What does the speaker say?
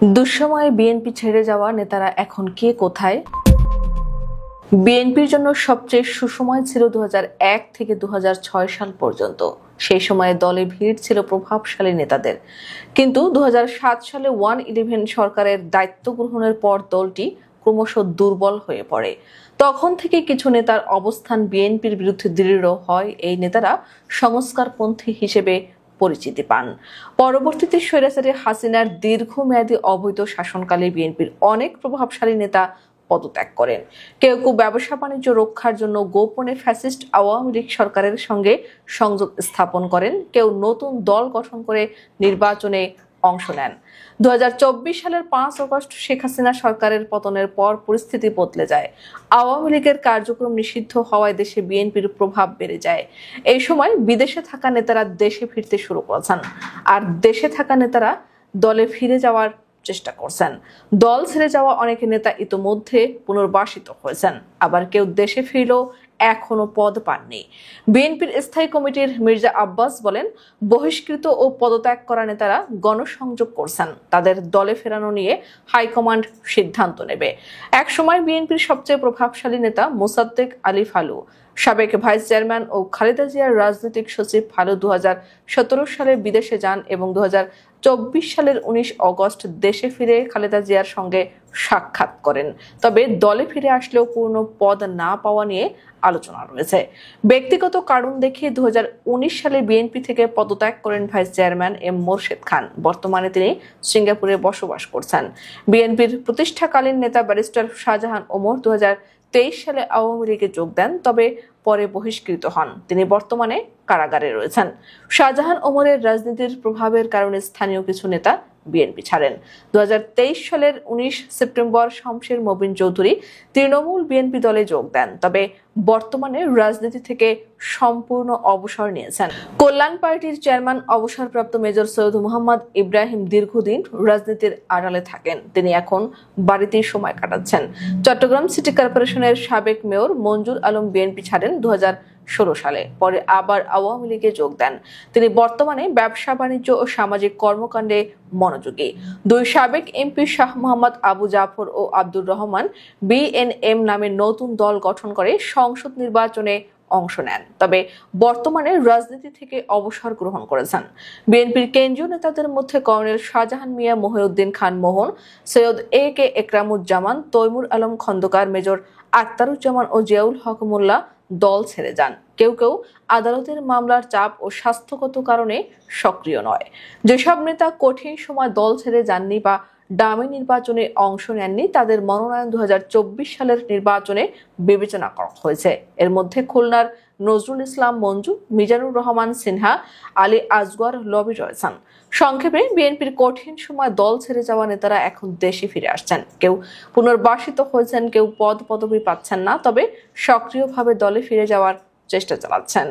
দুঃসময়ে বিএনপি ছেড়ে যাওয়া নেতারা এখন কে কোথায়? বিএনপির জন্য সবচেয়ে সুসময় ছিল 2001 থেকে 2006 সাল পর্যন্ত। সেই সময়ে দলে ভিড় ছিল প্রভাবশালী নেতাদের, কিন্তু 2007 সালে 1-11 সরকারের দায়িত্ব গ্রহণের পর দলটি ক্রমশ দুর্বল হয়ে পড়ে। তখন থেকে কিছু নেতার অবস্থান বিএনপির বিরুদ্ধে দৃঢ় হয়। এই নেতারা সংস্কারপন্থী হিসেবে পরিচিতি পান। পরবর্তীতে স্বৈরাচারী হাসিনার দীর্ঘমেয়াদী অবৈধ শাসনকালে বিএনপির অনেক প্রভাবশালী নেতা পদত্যাগ করেন। কেউ কেউ ব্যবসা বাণিজ্য রক্ষার জন্য গোপনে ফ্যাসিস্ট আওয়ামী লীগ সরকারের সঙ্গে সংযোগ স্থাপন করেন, কেউ নতুন দল গঠন করে নির্বাচনে অংশ নেন। 2024 সালের 5 আগস্ট শেখ হাসিনা সরকারের পতনের পর পরিস্থিতি বদলে যায়। আওয়ামী লীগের কার্যক্রম নিষিদ্ধ হওয়ায় দেশে বিএনপির প্রভাব বেড়ে যায়। এই সময় বিদেশে থাকা নেতারা দেশে ফিরতে শুরু করেছেন, আর দেশে থাকা নেতারা দলে ফিরে যাওয়ার চেষ্টা করছেন। দল ছেড়ে যাওয়া অনেক নেতা ইতোমধ্যে পুনর্বাসিত হয়েছেন, আবার কেউ দেশে ফিরলেও এখনো পদ পাননি। বিএনপির স্থায়ী কমিটির মির্জা আব্বাস বলেন, বহিষ্কৃত ও পদত্যাগ করা নেতারা গণসংযোগ করছেন, তাদের দলে ফেরানো নিয়ে হাইকমান্ড সিদ্ধান্ত নেবে। এক সময় বিএনপির সবচেয়ে প্রভাবশালী নেতা মোসাদ্দেক আলী ফালু, সাবেক ভাইস চেয়ারম্যান ও খালেদা জিয়ার রাজনৈতিক সচিব ফালু 2017 সালে বিদেশে যান এবং 2024 সালের 19 আগস্ট দেশে ফিরে খালেদা জিয়ার সঙ্গে সাক্ষাৎ করেন। তবে দলে ফিরে আসলেও পূর্ণ পদ না পাওয়া নিয়ে আলোচনা রয়েছে। ব্যক্তিগত কারণ দেখিয়ে 2019 সালে বিএনপি থেকে পদত্যাগ করেন ভাইস চেয়ারম্যান এম মোরশেদ খান। বর্তমানে তিনি সিঙ্গাপুরে বসবাস করছেন। বিএনপির প্রতিষ্ঠাকালীন নেতা ব্যারিস্টার শাহজাহান ওমর 2023 সালে আওয়ামী লীগে যোগ দেন, তবে পরে বহিষ্কৃত হন। তিনি বর্তমানে কারাগারে রয়েছেন। শাহজাহান ওমরের রাজনীতির প্রভাবের কারণে স্থানীয় কিছু নেতা বিএনপি ছাড়েন। 2023 সালের 19 সেপ্টেম্বর শমশের মবিন চৌধুরী তৃণমূল বিএনপি দলে যোগ দেন, তবে বর্তমানে রাজনীতি থেকে সম্পূর্ণ অবসর নিয়েছেন। কল্যাণ পার্টির চেয়ারম্যান অবসরপ্রাপ্ত মেজর সৈয়দ মোহাম্মদ ইব্রাহিম দীর্ঘদিন রাজনীতির আড়ালে থাকেন। তিনি এখন বাড়িতেই সময় কাটাচ্ছেন। চট্টগ্রাম সিটি কর্পোরেশনের সাবেক মেয়র মঞ্জুর আলম বিএনপি ছাড়েন 2016 সালে, পরে আবার আওয়ামী লীগে যোগ দেন। তিনি বর্তমানে ব্যবসা বাণিজ্য ও সামাজিক কর্মকাণ্ডে মনোযোগী। দুই সাবেক এমপি শাহ মোহাম্মদ আবু জাফর ও আব্দুর রহমান বিএনএম নামে নতুন দল গঠন করে সংসদ নির্বাচনে অংশ নেন, তবে বর্তমানে রাজনীতি থেকে অবসর গ্রহণ করেছেন। বিএনপির কেন্দ্রীয় নেতাদের মধ্যে কর্নেল শাহজাহান মিয়া, মহিউদ্দিন খান মোহন, সৈয়দ এ কে একরামুজ্জামান, তৈমুর আলম খন্দকার, মেজর আক্তারুজ্জামান ও জিয়াউল হক মোল্লা দল ছেড়ে যান। কেউ কেউ আদালতের মামলার চাপ ও স্বাস্থ্যগত কারণে সক্রিয় নয়। যেসব নেতা কঠিন সময় দল ছেড়ে যাননি বা ডামি নির্বাচনে অংশ নেননি, তাদের মনোনয়ন 2024 সালের নির্বাচনে বিবেচনা করা হয়েছে। এর মধ্যে খুলনার নজরুল ইসলাম মঞ্জু, মিজানুর রহমান সিনহা, আলী আসগর লবি রয়েছেন। সংক্ষেপে, বিএনপির কঠিন সময় দল ছেড়ে যাওয়া নেতারা এখন দেশে ফিরে আসছেন। কেউ পুনর্বাসিত হয়েছেন, কেউ পদবি পাচ্ছেন না, তবে সক্রিয়ভাবে দলে ফিরে যাওয়ার চেষ্টা চালাচ্ছেন।